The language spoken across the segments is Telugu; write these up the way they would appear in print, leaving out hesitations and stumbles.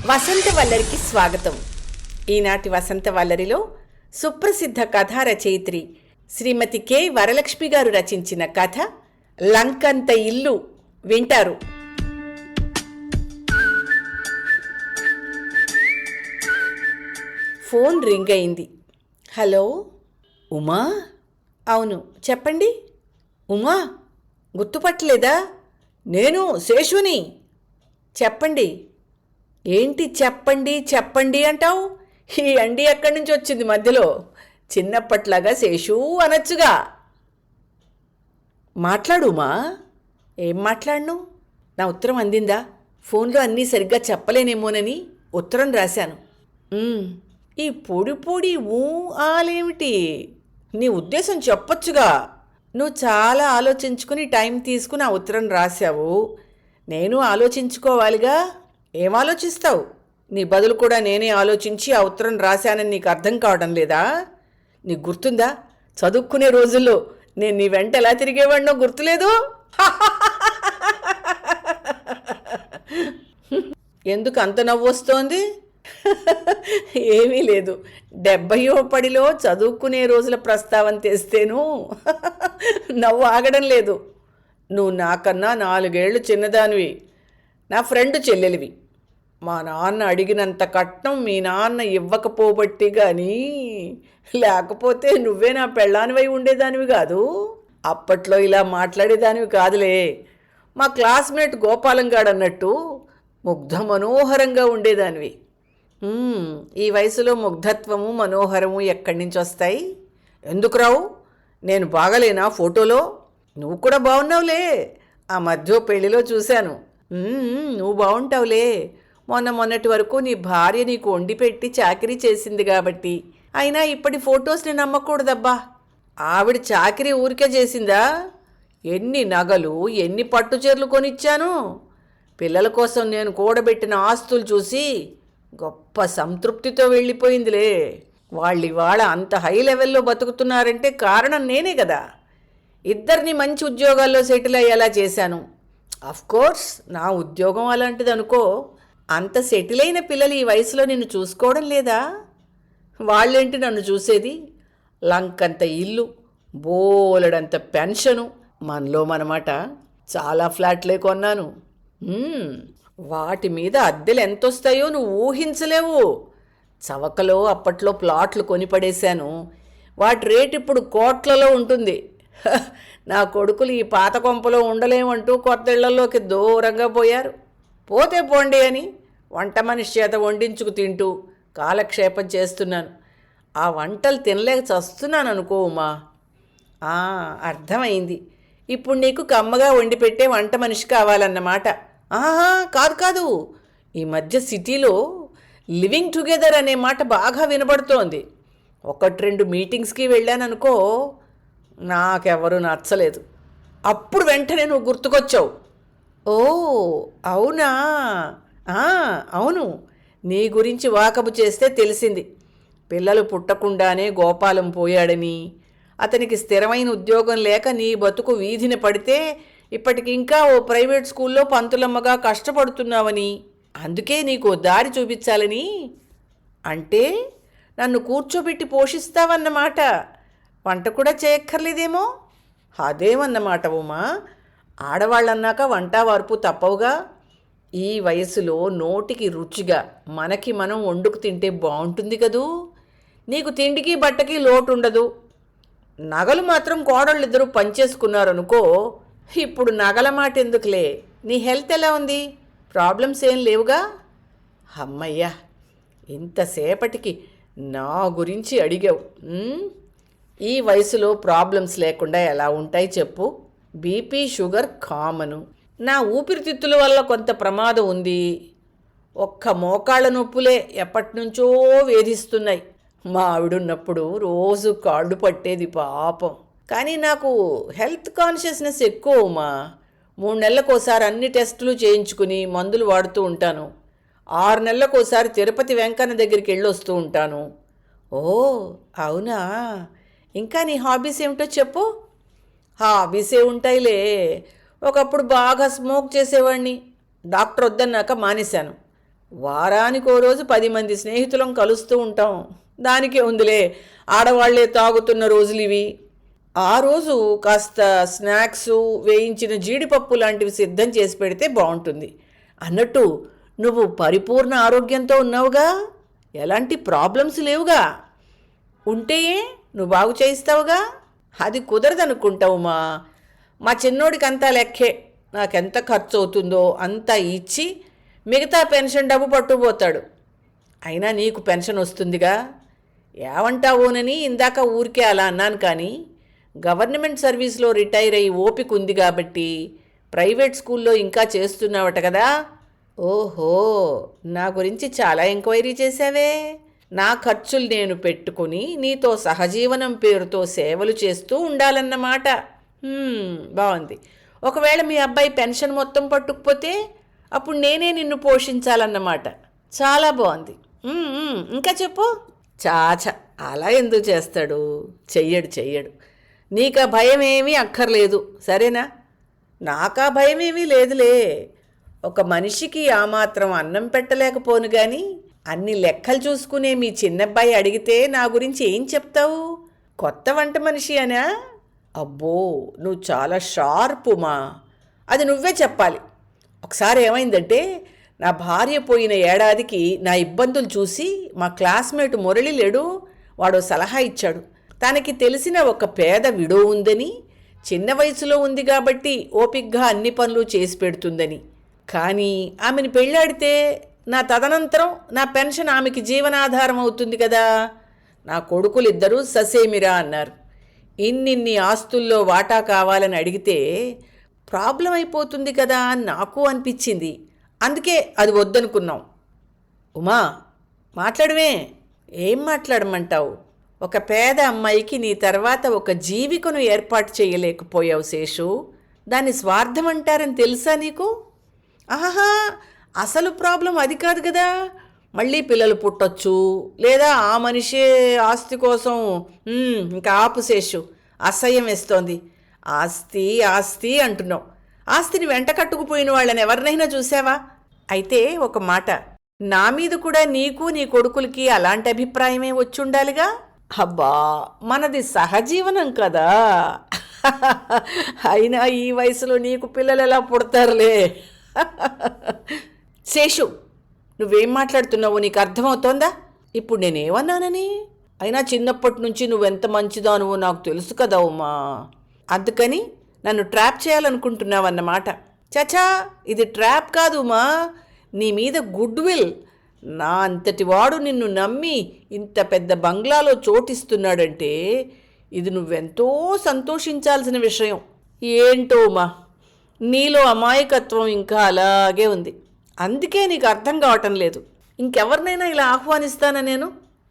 వసంతవల్లరికి స్వాగతం. ఈనాటి వసంతవల్లరిలో సుప్రసిద్ధ కథా రచయిత్రి శ్రీమతి కె వరలక్ష్మి గారు రచించిన కథ లంకంత ఇల్లు వింటారు. ఫోన్ రింగ్ అయింది. హలో, ఉమా? అవును, చెప్పండి. ఉమా, గుర్తుపట్టలేదా? నేను శేషుని. చెప్పండి. ఏంటి చెప్పండి చెప్పండి అంటావు? ఈ అండి ఎక్కడి నుంచి వచ్చింది మధ్యలో? చిన్నప్పట్లాగా శేషు అనొచ్చుగా. మాట్లాడుమా. ఏం మాట్లాడను? నా ఉత్తరం అందిందా? ఫోన్లో అన్నీ సరిగ్గా చెప్పలేనేమోనని ఉత్తరం రాశాను. ఈ పొడి పొడి ఊ ఆలేమిటి? నీ ఉద్దేశం చెప్పొచ్చుగా. నువ్వు చాలా ఆలోచించుకుని టైం తీసుకుని ఆ ఉత్తరం రాశావు. నేను ఆలోచించుకోవాలిగా. ఏం ఆలోచిస్తావు? నీ బదులు కూడా నేనే ఆలోచించి ఆ ఉత్తరం రాశానని నీకు అర్థం కావడం లేదా? నీకు గుర్తుందా, చదువుకునే రోజుల్లో నేను నీ వెంట ఎలా తిరిగేవాడినో గుర్తులేదు? ఎందుకు అంత నవ్వు వస్తోంది? ఏమీ లేదు. 70వ పడిలో చదువుకునే రోజుల ప్రస్తావన తెస్తేను నవ్వు ఆగడం లేదు. నువ్వు నాకన్నా 4 ఏళ్ళు చిన్నదానివి, నా ఫ్రెండ్ చెల్లెలివి. మా నాన్న అడిగినంత కట్నం మీ నాన్న ఇవ్వకపోబట్టి కానీ, లేకపోతే నువ్వే నా పెళ్ళానివై ఉండేదానివి కాదు. అప్పట్లో ఇలా మాట్లాడేదానివి కాదులే. మా క్లాస్మేట్ గోపాలంగాడు అన్నట్టు ముగ్ధ మనోహరంగా ఉండేదానివి. ఈ వయసులో ముగ్ధత్వము మనోహరము ఎక్కడి నుంచి వస్తాయి? ఎందుకు రావు? నేను బాగలేనా ఫోటోలో? నువ్వు కూడా బాగున్నావులే. ఆ మధ్య పెళ్లిలో చూశాను. నువ్వు బాగుంటావులే. మొన్నటి వరకు నీ భార్య నీకు వండి పెట్టి చాకరీ చేసింది కాబట్టి. అయినా ఇప్పటి ఫొటోస్ని నమ్మకూడదబ్బా. ఆవిడ చాకరీ ఊరికే చేసిందా? ఎన్ని నగలు, ఎన్ని పట్టుచీరలు కొనిచ్చాను. పిల్లల కోసం నేను కూడబెట్టిన ఆస్తులు చూసి గొప్ప సంతృప్తితో వెళ్ళిపోయిందిలే. వాళ్ళు ఇవాళ అంత హై లెవెల్లో బతుకుతున్నారంటే కారణం నేనే కదా. ఇద్దరిని మంచి ఉద్యోగాల్లో సెటిల్ అయ్యేలా చేశాను. అఫ్కోర్స్ నా ఉద్యోగం అలాంటిది అనుకో. అంత సెటిల్ అయిన పిల్లలు ఈ వయసులో నిన్ను చూసుకోవడం లేదా? వాళ్ళేంటి నన్ను చూసేది? లంకంత ఇల్లు, బోలెడంత పెన్షను. మనలో మనమాట చాలా ఫ్లాట్లే కొన్నాను. వాటి మీద అద్దెలు ఎంతొస్తాయో నువ్వు ఊహించలేవు. చవకలో అప్పట్లో ప్లాట్లు కొనిపడేశాను. వాటి రేటు ఇప్పుడు కోట్లలో ఉంటుంది. నా కొడుకులు ఈ పాత కొంపలో ఉండలేమంటూ కొత్త ఇళ్లలోకి దూరంగా పోయారు. పోతే పోండి అని వంట మనిషి చేత వండించుకు తింటూ కాలక్షేపం చేస్తున్నాను. ఆ వంటలు తినలేక చస్తున్నాను అనుకో ఉమా. అర్థమైంది. ఇప్పుడు నీకు కమ్మగా వండి పెట్టే వంట మనిషి కావాలన్నమాట. కాదు. ఈ మధ్య సిటీలో లివింగ్ టుగెదర్ అనే మాట బాగా వినబడుతోంది. 1-2 మీటింగ్స్కి వెళ్ళాననుకో, నాకెవరూ నచ్చలేదు. అప్పుడు వెంటనే నువ్వు గుర్తుకొచ్చావు. ఓ అవునా? అవును, నీ గురించి వాకబు చేస్తే తెలిసింది. పిల్లలు పుట్టకుండానే గోపాలం పోయాడని, అతనికి స్థిరమైన ఉద్యోగం లేక నీ బతుకు వీధిన పడితే ఇప్పటికి ఇంకా ఓ ప్రైవేట్ స్కూల్లో పంతులమ్మగా కష్టపడుతున్నావని, అందుకే నీకు దారి చూపించాలని. అంటే నన్ను కూర్చోబెట్టి పోషిస్తావన్నమాట. వంట కూడా చేయక్కర్లేదేమో? అదేమన్నమాట ఉమా. ఆడవాళ్ళన్నాక వంట వార్పు తప్పవుగా. ఈ వయసులో నోటికి రుచిగా మనకి మనం వండుకు తింటే బాగుంటుంది కదూ. నీకు తిండికి బట్టకి లోటు ఉండదు. నగలు మాత్రం కోడళ్ళిద్దరూ పనిచేసుకున్నారనుకో. ఇప్పుడు నగల మాట ఎందుకులే. నీ హెల్త్ ఎలా ఉంది? ప్రాబ్లమ్స్ ఏం లేవుగా? అమ్మయ్యా, ఇంతసేపటికి నా గురించి అడిగావు. ఈ వయసులో ప్రాబ్లమ్స్ లేకుండా ఎలా ఉంటాయి చెప్పు? BP, sugar common. నా ఊపిరితిత్తుల వల్ల కొంత ప్రమాదం ఉంది. ఒక్క మోకాళ్ళ నొప్పులే ఎప్పటినుంచో వేధిస్తున్నాయి. మా ఆవిడున్నప్పుడు రోజు కాళ్ళు పట్టేది పాపం. కానీ నాకు హెల్త్ కాన్షియస్నెస్ ఎక్కువ ఉమా. 3 నెలలకోసారి అన్ని టెస్టులు చేయించుకుని మందులు వాడుతూ ఉంటాను. 6 నెలలకోసారి తిరుపతి వెంకన్న దగ్గరికి వెళ్ళొస్తూ ఉంటాను. ఓ అవునా? ఇంకా నీ హాబీస్ ఏమిటో చెప్పు. హాబీసే ఉంటాయిలే. ఒకప్పుడు బాగా స్మోక్ చేసేవాడిని. డాక్టర్ వద్దన్నాక మానేశాను. వారానికో రోజు 10 మంది స్నేహితులం కలుస్తూ ఉంటాం. దానికే ఉందిలే, ఆడవాళ్లే తాగుతున్న రోజులు ఇవి. ఆ రోజు కాస్త స్నాక్స్, వేయించిన జీడిపప్పు లాంటివి సిద్ధం చేసి పెడితే బాగుంటుంది. అన్నట్టు నువ్వు పరిపూర్ణ ఆరోగ్యంతో ఉన్నావుగా, ఎలాంటి ప్రాబ్లమ్స్ లేవుగా. ఉంటే నువ్వు బాగు చేయిస్తావుగా. అది కుదరదనుకుంటావుమా. మా చిన్నోడికి అంతా లెక్కే. నాకెంత ఖర్చు అవుతుందో అంతా ఇచ్చి మిగతా పెన్షన్ డబ్బు పట్టుకుపోతాడు. అయినా నీకు పెన్షన్ వస్తుందిగా. ఏమంటావోనని ఇందాక ఊరికే అలా అన్నాను, కానీ గవర్నమెంట్ సర్వీస్లో రిటైర్ అయ్యి ఓపిక ఉంది కాబట్టి ప్రైవేట్ స్కూల్లో ఇంకా చేస్తున్నావట కదా. ఓహో, నా గురించి చాలా ఎంక్వైరీ చేశావే. నా ఖర్చులు నేను పెట్టుకుని నీతో సహజీవనం పేరుతో సేవలు చేస్తూ ఉండాలన్నమాట. బాగుంది. ఒకవేళ మీ అబ్బాయి పెన్షన్ మొత్తం పట్టుకుపోతే అప్పుడు నేనే నిన్ను పోషించాలన్నమాట. చాలా బాగుంది. ఇంకా చెప్పు. చాచా, అలా ఎందుకు చేస్తాడు? చెయ్యడు. నీకు ఆ భయం ఏమీ అక్కర్లేదు, సరేనా? నాకా భయం ఏమీ లేదులే. ఒక మనిషికి ఆ మాత్రం అన్నం పెట్టలేకపోను కానీ అన్ని లెక్కలు చూసుకునే మీ చిన్నబ్బాయి అడిగితే నా గురించి ఏం చెప్తావు? కొత్త వంట మనిషి అనా? అబ్బో, నువ్వు చాలా షార్పుమా. అది నువ్వే చెప్పాలి. ఒకసారి ఏమైందంటే, నా భార్య పోయిన ఏడాదికి నా ఇబ్బందులు చూసి మా క్లాస్మేట్ మురళి లేడు, వాడు సలహా ఇచ్చాడు. తనకి తెలిసిన ఒక పేద విడో ఉందని, చిన్న వయసులో ఉంది కాబట్టి ఓపిగ్గా అన్ని పనులు చేసి పెడుతుందని. కానీ ఆమెను పెళ్ళాడితే నా తదనంతరం నా పెన్షన్ ఆమెకి జీవనాధారం అవుతుంది కదా. నా కొడుకులిద్దరూ ససేమిరా అన్నారు. ఇన్నిన్ని ఆస్తుల్లో వాటా కావాలని అడిగితే ప్రాబ్లం అయిపోతుంది కదా అని నాకు అనిపించింది. అందుకే అది వద్దనుకున్నాం. ఉమా, మాట్లాడవే. ఏం మాట్లాడమంటావు? ఒక పేద అమ్మాయికి నీ తర్వాత ఒక జీవికను ఏర్పాటు చేయలేకపోయావు శేషు. దాన్ని స్వార్థం అంటారని తెలుసా నీకు? ఆహా, అసలు ప్రాబ్లం అది కాదు కదా. మళ్ళీ పిల్లలు పుట్టొచ్చు, లేదా ఆ మనిషే ఆస్తి కోసం. ఇంకా ఆపు శేషు, అసహ్యం వేస్తోంది. ఆస్తి ఆస్తి అంటున్నావు. ఆస్తిని వెంట కట్టుకుపోయిన వాళ్ళని ఎవరినైనా చూసావా? అయితే ఒక మాట, నా మీద కూడా నీకు నీ కొడుకులకి అలాంటి అభిప్రాయమే వచ్చుండాలిగా. అబ్బా, మనది సహజీవనం కదా. అయినా ఈ వయసులో నీకు పిల్లలు ఎలా పుడతారులే. శేషు, నువ్వేం మాట్లాడుతున్నావో నీకు అర్థమవుతోందా? ఇప్పుడు నేనేమన్నానని? అయినా చిన్నప్పటి నుంచి నువ్వెంత మంచిదానువో నాకు తెలుసు కదా ఉమా. అందుకని నన్ను ట్రాప్ చేయాలనుకుంటున్నావన్నమాట. చచా, ఇది ట్రాప్ కాదు ఉమా, నీ మీద గుడ్ విల్. నా అంతటి వాడు నిన్ను నమ్మి ఇంత పెద్ద బంగ్లాలో చోటిస్తున్నాడంటే ఇది నువ్వెంతో సంతోషించాల్సిన విషయం. ఏంటో ఉమా, నీలో అమాయకత్వం ఇంకా అలాగే ఉంది. అందుకే నీకు అర్థం కావటం లేదు. ఇంకెవరినైనా ఇలా ఆహ్వానిస్తానా నేను?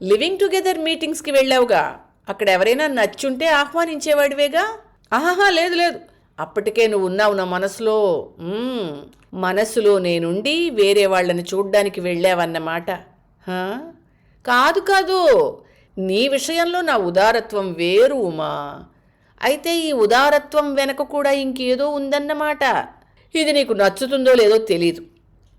లివింగ్ టుగెదర్ మీటింగ్స్కి వెళ్ళావుగా, అక్కడ ఎవరైనా నచ్చుంటే ఆహ్వానించేవాడివేగా. ఆహాహా, లేదు. అప్పటికే నువ్వు ఉన్నావు నా మనసులో. మనసులో నేనుండి వేరే వాళ్ళని చూడ్డానికి వెళ్ళావన్నమాట. కాదు, నీ విషయంలో నా ఉదారత్వం వేరు ఉమా. అయితే ఈ ఉదారత్వం వెనక కూడా ఇంకేదో ఉందన్నమాట. ఇది నీకు నచ్చుతుందో లేదో తెలీదు.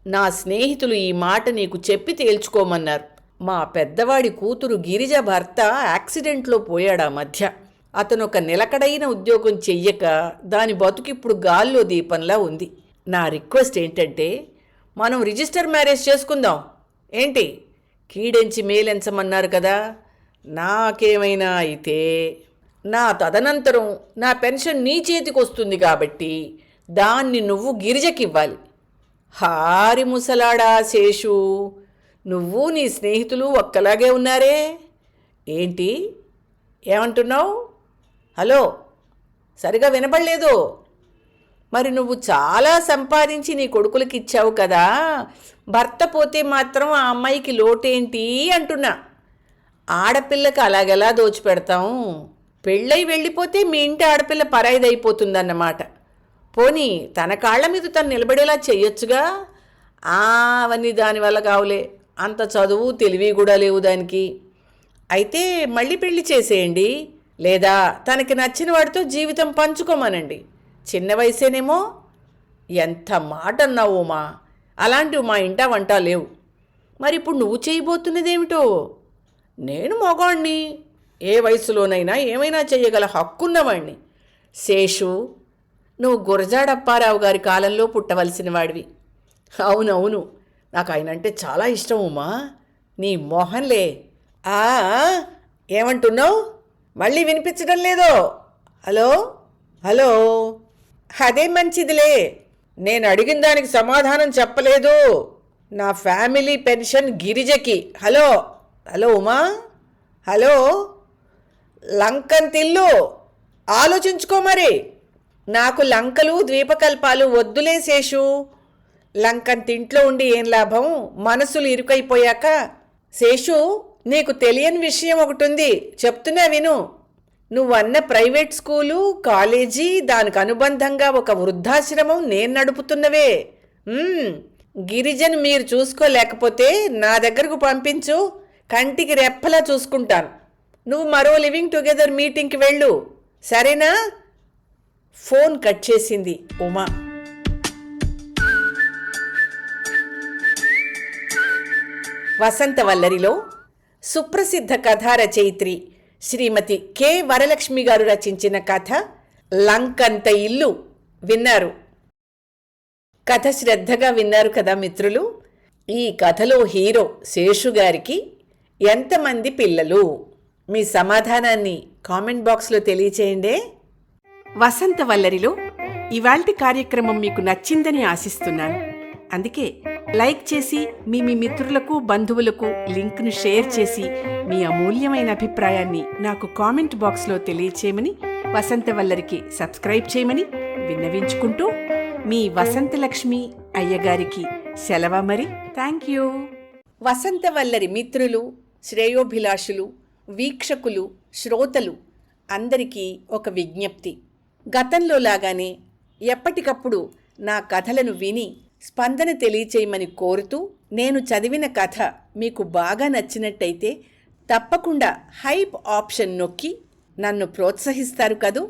నా స్నేహితులు ఈ మాట నీకు చెప్పి తేల్చుకోమన్నారు. మా పెద్దవాడి కూతురు గిరిజ భర్త యాక్సిడెంట్లో పోయాడా మధ్య. అతను ఒక నిలకడైన ఉద్యోగం చెయ్యక దాని బతుకిప్పుడు గాల్లో దీపంలా ఉంది. నా రిక్వెస్ట్ ఏంటంటే, మనం రిజిస్టర్ మ్యారేజ్ చేసుకుందాం. ఏంటి, కీడెంచి మేలెంచమన్నారు కదా. నాకేమైనా అయితే నా తదనంతరం నా పెన్షన్ నీ చేతికి వస్తుంది కాబట్టి దాన్ని నువ్వు గిరిజకివ్వాలి. హారి ముసలాడా శేషు, నువ్వు నీ స్నేహితులు ఒక్కలాగే ఉన్నారే. ఏంటి, ఏమంటున్నావు? హలో, సరిగా వినపడలేదు. మరి నువ్వు చాలా సంపాదించి నీ కొడుకులకి ఇచ్చావు కదా, భర్త పోతే మాత్రం ఆ అమ్మాయికి లోటేంటి అంటున్నా. ఆడపిల్లకి అలాగెలా దోచిపెడతాం? పెళ్ళై వెళ్ళిపోతే మీ ఇంటి ఆడపిల్ల పరాయిదైపోతుందన్నమాట. పోనీ తన కాళ్ల మీద తను నిలబడేలా చెయ్యొచ్చుగా. అవన్నీ దానివల్ల కావులే, అంత చదువు తెలివి కూడా లేవు దానికి. అయితే మళ్ళీ పెళ్లి చేసేయండి, లేదా తనకి నచ్చిన వాడితో జీవితం పంచుకోమనండి. చిన్న వయసేనేమో. ఎంత మాట అన్నావు ఉమా, అలాంటివి మా ఇంట వంట లేవు. మరి ఇప్పుడు నువ్వు చేయబోతున్నదేమిటో? నేను మగాణ్ణి, ఏ వయసులోనైనా ఏమైనా చేయగల హక్కున్నవాణ్ణి. శేషు, నువ్వు గురజాడప్పారావు గారి కాలంలో పుట్టవలసిన వాడివి. అవునవును, నాకు ఆయన అంటే చాలా ఇష్టం ఉమా. నీ మోహన్లే. ఆ, ఏమంటున్నావు? మళ్ళీ వినిపించడం లేదో? Hello hello. అదే మంచిదిలే, నేను అడిగిన దానికి సమాధానం చెప్పలేదు. నా ఫ్యామిలీ పెన్షన్ గిరిజకి. Hello hello Uma. హలో. లంకంతిల్లు, ఆలోచించుకో మరి. నాకు లంకలు ద్వీపకల్పాలు వద్దులే శేషు. లంకంతింట్లో ఉండి ఏం లాభం, మనసులు ఇరుకైపోయాక. శేషు, నీకు తెలియని విషయం ఒకటి ఉంది, చెప్తున్నా విను. నువ్వన్న ప్రైవేట్ స్కూలు, కాలేజీ, దానికి అనుబంధంగా ఒక వృద్ధాశ్రమం నేను నడుపుతున్నవే. గిరిజను మీరు చూసుకోలేకపోతే నా దగ్గరకు పంపించు, కంటికి రెప్పలా చూసుకుంటాను. నువ్వు మరో లివింగ్ టుగెదర్ మీటింగ్కి వెళ్ళు, సరేనా? ఫోన్ కట్ చేసింది ఉమా. వసంతవల్లరిలో సుప్రసిద్ధ కథా రచయిత్రి శ్రీమతి కె వరలక్ష్మి గారు రచించిన కథ లంకంత ఇల్లు విన్నారు. కథ శ్రద్ధగా విన్నారు కదా మిత్రులు? ఈ కథలో హీరో శేషు గారికి ఎంతమంది పిల్లలు? మీ సమాధానాన్ని కామెంట్ బాక్స్లో తెలియచేయండి. వసంతవల్లరిలో ఇవాల్టి కార్యక్రమం మీకు నచ్చిందని ఆశిస్తున్నాను. అందుకే లైక్ చేసి మీ మిత్రులకు, బంధువులకు లింక్ను షేర్ చేసి మీ అమూల్యమైన అభిప్రాయాన్ని నాకు కామెంట్ బాక్స్లో తెలియచేయమని, వసంతవల్లరికి సబ్స్క్రైబ్ చేయమని విన్నవించుకుంటూ మీ వసంతలక్ష్మి అయ్యగారికి సెలవు మరి. Thank you. వసంతవల్లరి మిత్రులు, శ్రేయోభిలాషులు, వీక్షకులు, శ్రోతలు అందరికీ ఒక విజ్ఞప్తి. గతంలో లాగానే ఎప్పటికప్పుడు నా కథలను విని స్పందన తెలియచేయమని కోరుతూ, నేను చదివిన కథ మీకు బాగా నచ్చినట్టయితే తప్పకుండా హైప్ ఆప్షన్ నొక్కి నన్ను ప్రోత్సహిస్తారు కదూ.